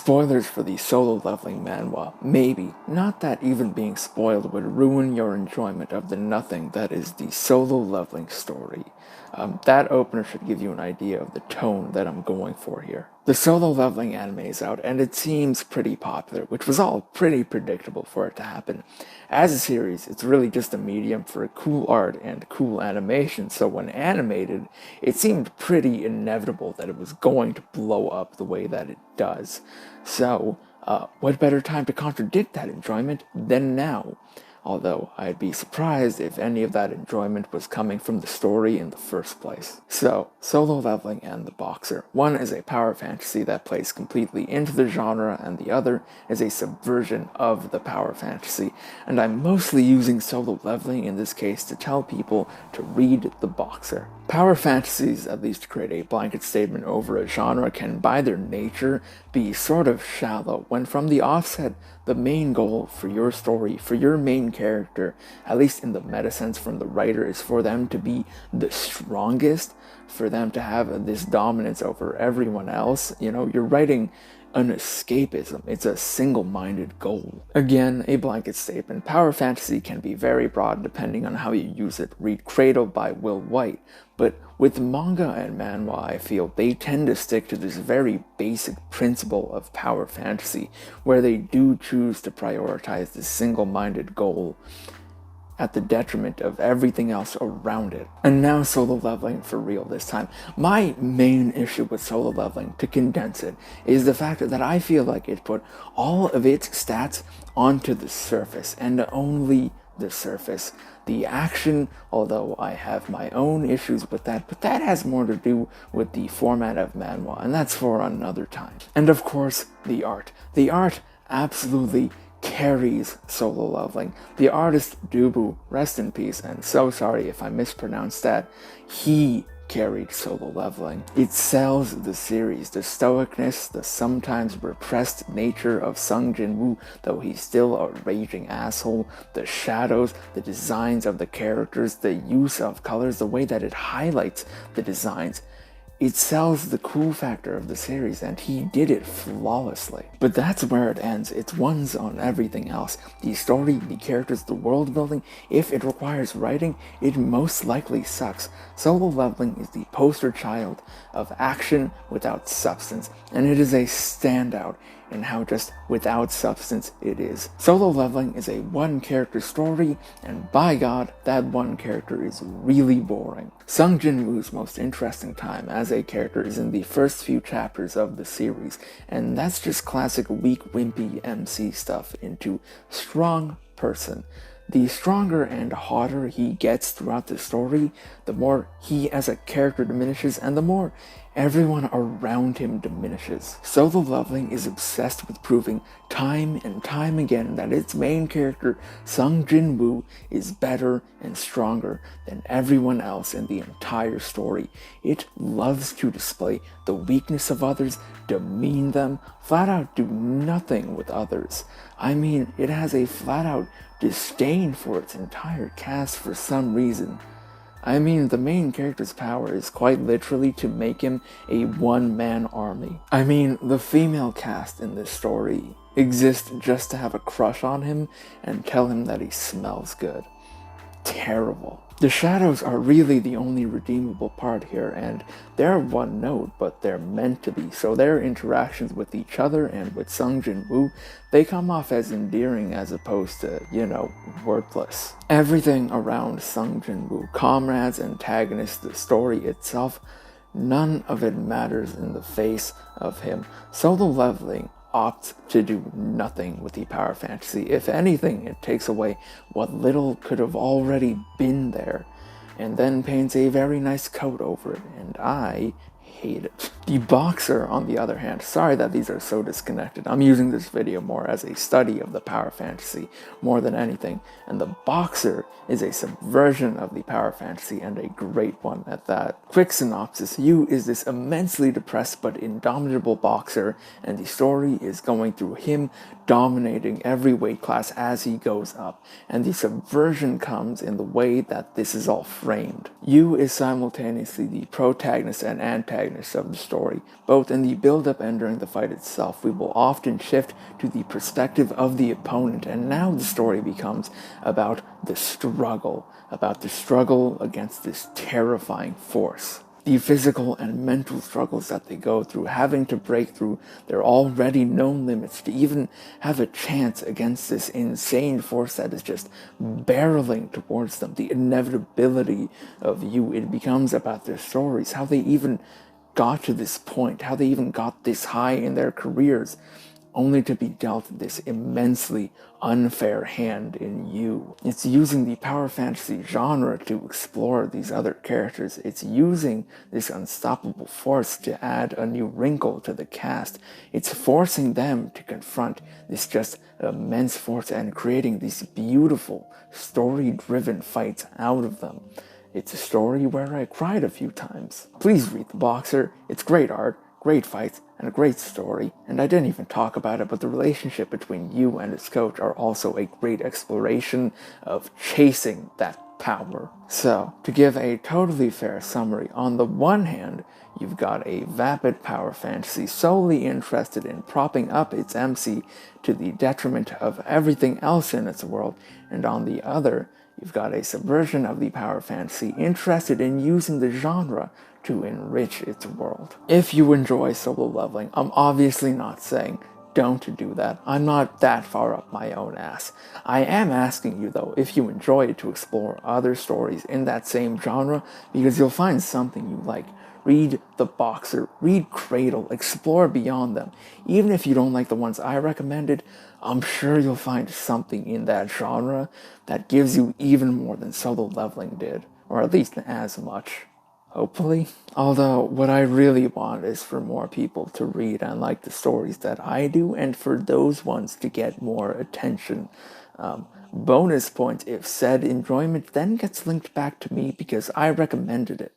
Spoilers for the solo leveling manhwa. Maybe. Not that even being spoiled would ruin your enjoyment of the nothing that is the solo leveling story. That opener should give you an idea of the tone that I'm going for here. The solo leveling anime is out, and it seems pretty popular, which was all pretty predictable for it to happen. As a series, it's really just a medium for cool art and cool animation, so when animated, it seemed pretty inevitable that it was going to blow up the way that it does. So, what better time to contradict that enjoyment than now? Although I'd be surprised if any of that enjoyment was coming from the story in the first place. So, Solo Leveling and The Boxer. One is a power fantasy that plays completely into the genre, and the other is a subversion of the power fantasy. And I'm mostly using Solo Leveling in this case to tell people to read The Boxer. Power fantasies, at least to create a blanket statement over a genre, can by their nature be sort of shallow, when from the offset, the main goal for your story, for your main character, at least in the meta sense from the writer, is for them to be the strongest, for them to have this dominance over everyone else. You know, you're writing an escapism. It's a single-minded goal. Again, a blanket statement. Power fantasy can be very broad depending on how you use it. Read Cradle by Will White. But with manga and manhwa, I feel they tend to stick to this very basic principle of power fantasy, where they do choose to prioritize this single-minded goal at the detriment of everything else around it. And now Solo Leveling for real this time. My main issue with Solo Leveling, to condense it, is the fact that I feel like it put all of its stats onto the surface, and only the surface. The action, although I have my own issues with that, but that has more to do with the format of manhwa, and that's for another time. And of course, the art. The art absolutely carries Solo Leveling. The artist Dubu, rest in peace, and so sorry if I mispronounced that, he carried Solo Leveling. It sells the series, the stoicness, the sometimes repressed nature of Sung Jin-woo, though he's still a raging asshole, the shadows, the designs of the characters, the use of colors, the way that it highlights the designs. It sells the cool factor of the series, and he did it flawlessly. But that's where it ends. It's ones on everything else. The story, the characters, the world building. If it requires writing, it most likely sucks. Solo Leveling is the poster child of action without substance, and it is a standout in how just without substance it is. Solo Leveling is a one-character story, and by God, that one character is really boring. Sung Jin-woo's most interesting time as a character is in the first few chapters of the series, and that's just classic weak, wimpy MC stuff into strong person. The stronger and hotter he gets throughout the story, the more he as a character diminishes, and the more everyone around him diminishes. Solo Leveling is obsessed with proving time and time again that its main character, Sung Jin-woo, is better and stronger than everyone else in the entire story. It loves to display the weakness of others, demean them, flat out do nothing with others. I mean, it has a flat out disdain for its entire cast for some reason. I mean, the main character's power is quite literally to make him a one-man army. I mean, the female cast in this story exist just to have a crush on him and tell him that he smells good. Terrible. The shadows are really the only redeemable part here, and they're one note, but they're meant to be, so their interactions with each other and with Sung Jin-woo, they come off as endearing as opposed to, worthless. Everything around Sung Jin-woo, comrades, antagonists, the story itself, none of it matters in the face of him. Solo Leveling opts to do nothing with the power fantasy. If anything, it takes away what little could have already been there, and then paints a very nice coat over it, and I hate it. The Boxer, on the other hand, sorry that these are so disconnected. I'm using this video more as a study of the power fantasy more than anything, and The Boxer is a subversion of the power fantasy, and a great one at that. Quick synopsis: Yu is this immensely depressed but indomitable boxer, and the story is going through him dominating every weight class as he goes up, and the subversion comes in the way that this is all framed. Yu is simultaneously the protagonist and antagonist protagonist of the story. Both in the build-up and during the fight itself, we will often shift to the perspective of the opponent, and now the story becomes about the struggle against this terrifying force. The physical and mental struggles that they go through, having to break through their already known limits to even have a chance against this insane force that is just barreling towards them, the inevitability of you. It becomes about their stories, how they even got to this point, how they even got this high in their careers, only to be dealt this immensely unfair hand in you. It's using the power fantasy genre to explore these other characters. It's using this unstoppable force to add a new wrinkle to the cast. It's forcing them to confront this just immense force and creating these beautiful, story-driven fights out of them. It's a story where I cried a few times. Please read The Boxer. It's great art, great fights, and a great story. And I didn't even talk about it, but the relationship between you and his coach are also a great exploration of chasing that power. So, to give a totally fair summary, on the one hand, you've got a vapid power fantasy solely interested in propping up its MC to the detriment of everything else in its world, and on the other, you've got a subversion of the power fantasy interested in using the genre to enrich its world. If you enjoy solo leveling, I'm obviously not saying don't do that. I'm not that far up my own ass. I am asking you, though, if you enjoy it, to explore other stories in that same genre, because you'll find something you like. Read The Boxer, read Cradle, explore beyond them. Even if you don't like the ones I recommended, I'm sure you'll find something in that genre that gives you even more than solo leveling did, or at least as much. Hopefully. Although, what I really want is for more people to read and like the stories that I do, and for those ones to get more attention. Bonus points if said enjoyment then gets linked back to me because I recommended it.